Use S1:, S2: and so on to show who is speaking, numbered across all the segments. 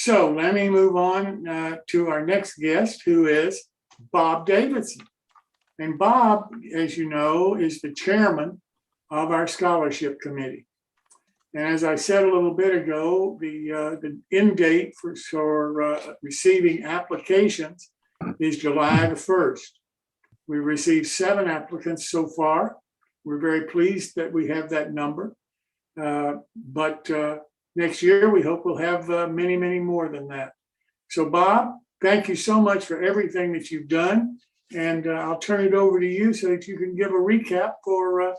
S1: So let me move on to our next guest, who is Bob Davidson. And Bob, as you know, is the chairman of our scholarship committee. And as I said a little bit ago, the end date for receiving applications is July the 1st. We received 7 applicants so far. We're very pleased that we have that number. But next year, we hope we'll have many, many more than that. So Bob, thank you so much for everything that you've done. And I'll turn it over to you so that you can give a recap for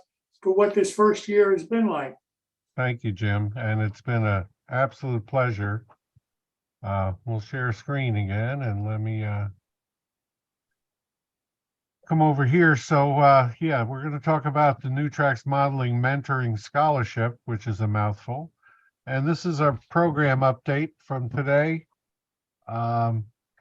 S1: what this first year has been like.
S2: Thank you, Jim. And it's been an absolute pleasure. We'll share screen again and let me come over here. So yeah, we're going to talk about the New Tracks Modeling Mentoring Scholarship, which is a mouthful. And this is our program update from today.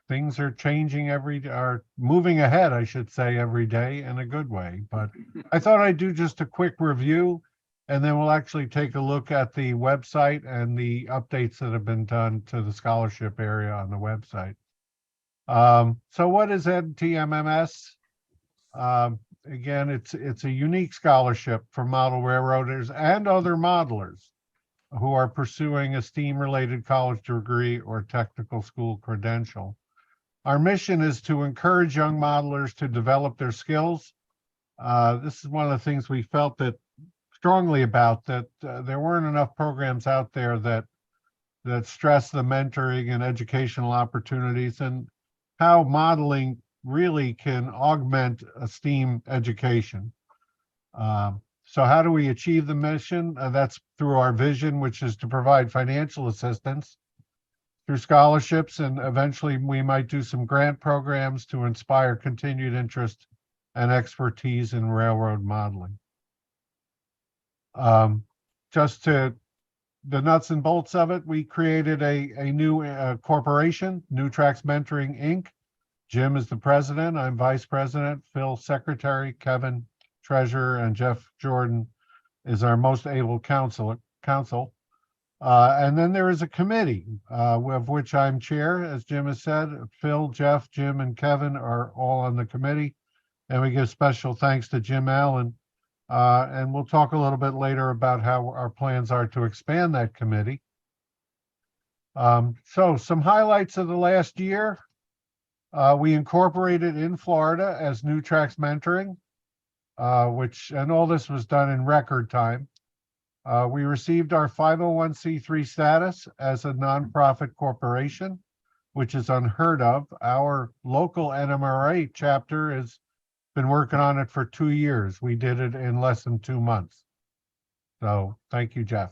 S2: Things are changing are moving ahead, I should say, every day in a good way. But I thought I'd do just a quick review, and then we'll actually take a look at the website and the updates that have been done to the scholarship area on the website. So what is NTMMS? Again, it's a unique scholarship for model railroaders and other modelers who are pursuing a STEAM-related college degree or technical school credential. Our mission is to encourage young modelers to develop their skills. This is one of the things we felt that strongly about, that there weren't enough programs out there that stress the mentoring and educational opportunities and how modeling really can augment a STEAM education. So how do we achieve the mission? That's through our vision, which is to provide financial assistance through scholarships, and eventually we might do some grant programs to inspire continued interest and expertise in railroad modeling. Just to the nuts and bolts of it, we created a new corporation, New Tracks Mentoring, Inc. Jim is the president, I'm vice president, Phil secretary, Kevin treasurer, and Jeff Jordan is our most able counsel. And then there is a committee of which I'm chair, as Jim has said. Phil, Jeff, Jim, and Kevin are all on the committee. And we give special thanks to Jim Allen. And we'll talk a little bit later about how our plans are to expand that committee. So some highlights of the last year. We incorporated in Florida as New Tracks Mentoring, and all this was done in record time. We received our 501c3 status as a nonprofit corporation, which is unheard of. Our local NMRA chapter has been working on it for 2 years. We did it in less than 2 months. So thank you, Jeff.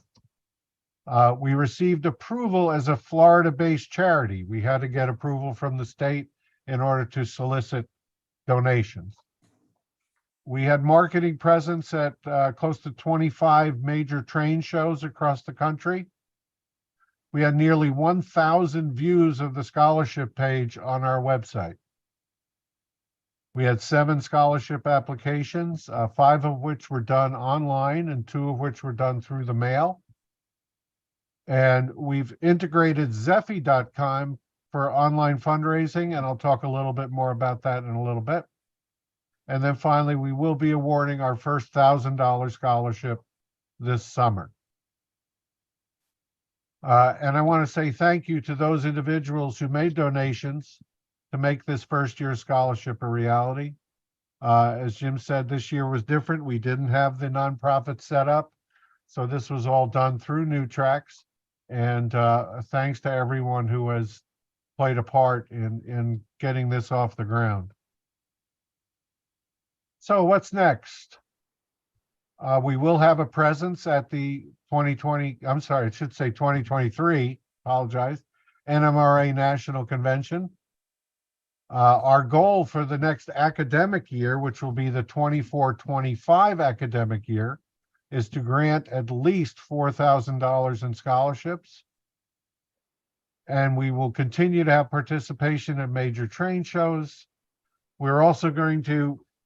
S2: We received approval as a Florida-based charity. We had to get approval from the state in order to solicit donations. We had marketing presence at close to 25 major train shows across the country. We had nearly 1,000 views of the scholarship page on our website. We had 7 scholarship applications, 5 of which were done online and 2 of which were done through the mail. And we've integrated Zephy.com for online fundraising, and I'll talk a little bit more about that in a little bit. And then finally, we will be awarding our first $1,000 scholarship this summer. And I want to say thank you to those individuals who made donations to make this first year scholarship a reality. As Jim said, this year was different. We didn't have the nonprofit set up, so this was all done through New Tracks. And thanks to everyone who has played a part in getting this off the ground. So what's next? We will have a presence at the 2023, apologize, NMRA National Convention. Our goal for the next academic year, which will be the 24-25 academic year, is to grant at least $4,000 in scholarships. And we will continue to have participation in major train shows. We're also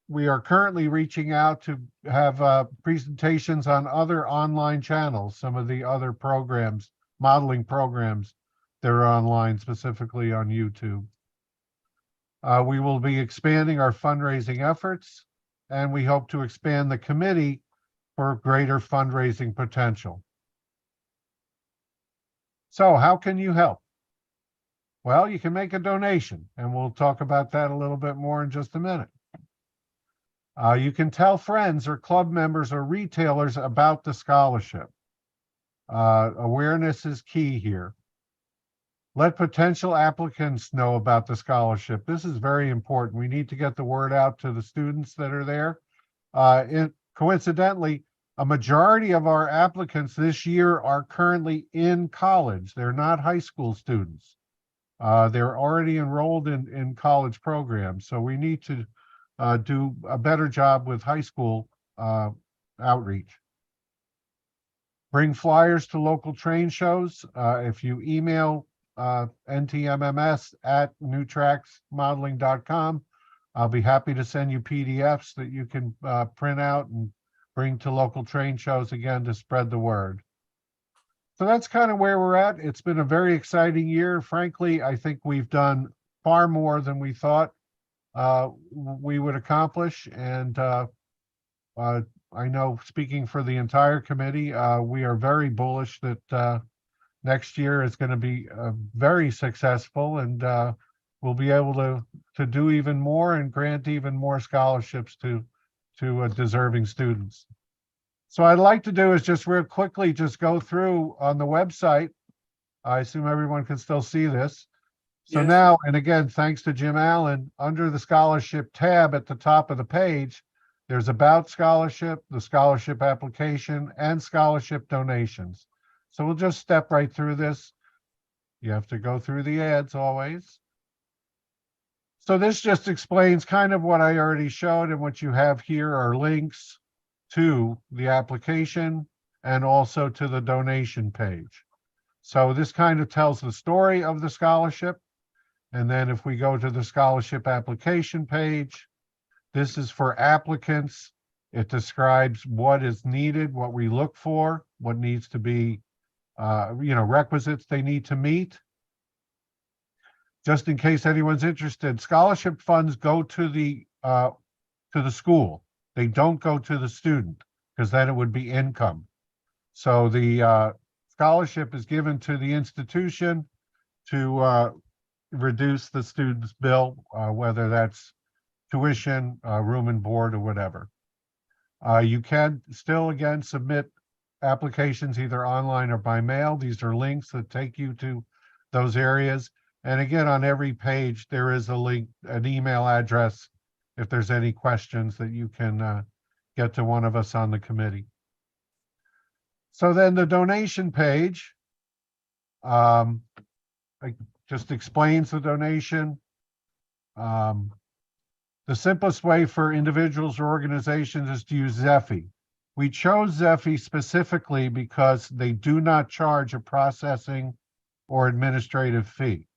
S2: we are currently reaching out to have presentations on other online channels, some of the other programs, modeling programs They're online, specifically on YouTube. We will be expanding our fundraising efforts, and we hope to expand the committee for greater fundraising potential. So how can you help? Well, you can make a donation, and we'll talk about that a little bit more in just a minute. You can tell friends or club members or retailers about the scholarship. Awareness is key here. Let potential applicants know about the scholarship. This is very important. We need to get the word out to the students that are there. Coincidentally, a majority of our applicants this year are currently in college. They're not high school students. They're already enrolled in college programs. So we need to do a better job with high school outreach. Bring flyers to local train shows. If you email ntmms@newtracksmodeling.com, I'll be happy to send you PDFs that you can print out and bring to local train shows again to spread the word. So that's kind of where we're at. It's been a very exciting year. Frankly, I think we've done far more than we thought we would accomplish. And I know, speaking for the entire committee, we are very bullish that next year is going to be very successful, and we'll be able to do even more and grant even more scholarships to deserving students. So what I'd like to do is just real quickly just go through on the website. I assume everyone can still see this. So
S1: Yes.
S2: now, and again, thanks to Jim Allen, under the scholarship tab at the top of the page, there's about scholarship, the scholarship application, and scholarship donations. So we'll just step right through this. You have to go through the ads always. So this just explains kind of what I already showed, and what you have here are links to the application and also to the donation page. So this kind of tells the story of the scholarship. And then if we go to the scholarship application page, this is for applicants. It describes what is needed, what we look for, what needs to be, requisites they need to meet. Just in case anyone's interested, scholarship funds go to the school. They don't go to the student, because then it would be income. So the scholarship is given to the institution to reduce the student's bill, whether that's tuition, room and board, or whatever. You can still, again, submit applications either online or by mail. These are links that take you to those areas. And again, on every page, there is a link, an email address, if there's any questions that you can get to one of us on the committee. So then the donation page just explains the donation. The simplest way for individuals or organizations is to use Zeffy. We chose Zeffy specifically because they do not charge a processing or administrative fee.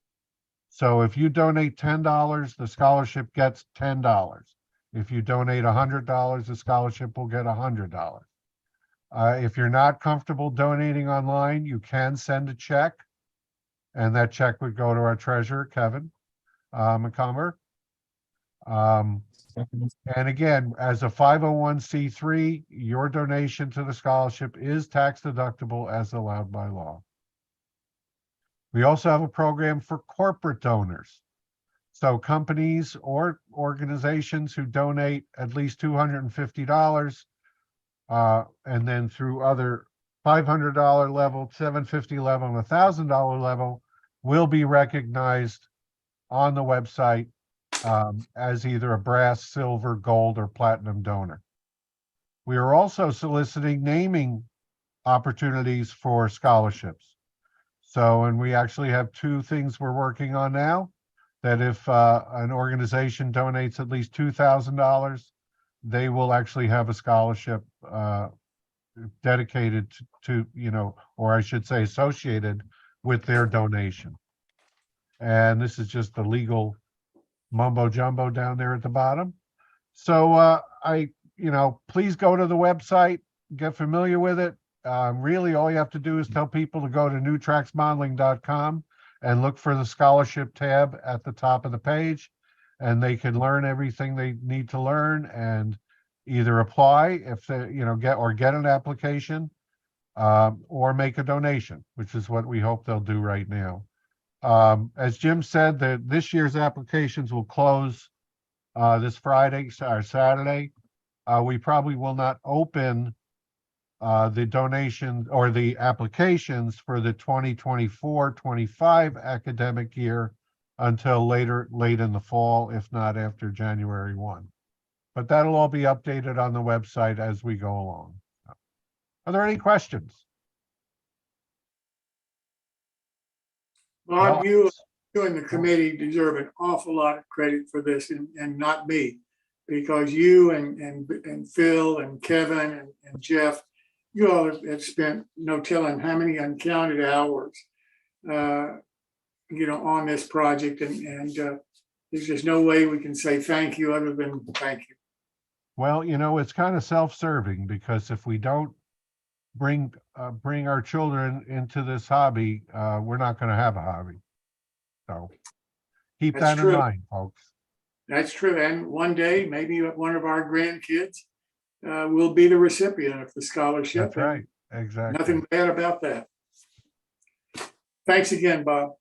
S2: So if you donate $10, the scholarship gets $10. If you donate $100, the scholarship will get $100. If you're not comfortable donating online, you can send a check, and that check would go to our treasurer, Kevin McCumber. And again, as a 501c3, your donation to the scholarship is tax deductible as allowed by law. We also have a program for corporate donors. So companies or organizations who donate at least $250, and then through other $500 level, $750 level, and $1,000 level will be recognized on the website as either a brass, silver, gold, or platinum donor. We are also soliciting naming opportunities for scholarships. So, and we actually have two things we're working on now, that if an organization donates at least $2,000, they will actually have a scholarship dedicated to, or I should say associated with their donation. And this is just the legal mumbo jumbo down there at the bottom. So please go to the website, get familiar with it. Really, all you have to do is tell people to go to newtracksmodeling.com. and look for the scholarship tab at the top of the page. And they can learn everything they need to learn and either apply if they, get an application, or make a donation, which is what we hope they'll do right now. As Jim said, that this year's applications will close this Friday or Saturday. We probably will not open the donations or the applications for the 2024-25 academic year until late in the fall, if not after January 1. But that'll all be updated on the website as we go along. Are there any questions?
S1: Bob, you and the committee deserve an awful lot of credit for this, and not me, because you and Phil and Kevin and Jeff, you all have spent no telling how many uncounted hours, on this project, and there's just no way we can say thank you other than thank you.
S2: Well, it's kind of self-serving, because if we don't bring our children into this hobby, we're not going to have a hobby. So keep
S1: That's
S2: that
S1: true.
S2: in mind, folks.
S1: That's true. And one day, maybe one of our grandkids will be the recipient of the scholarship.
S2: That's right. Exactly.
S1: Nothing bad about that. Thanks again, Bob.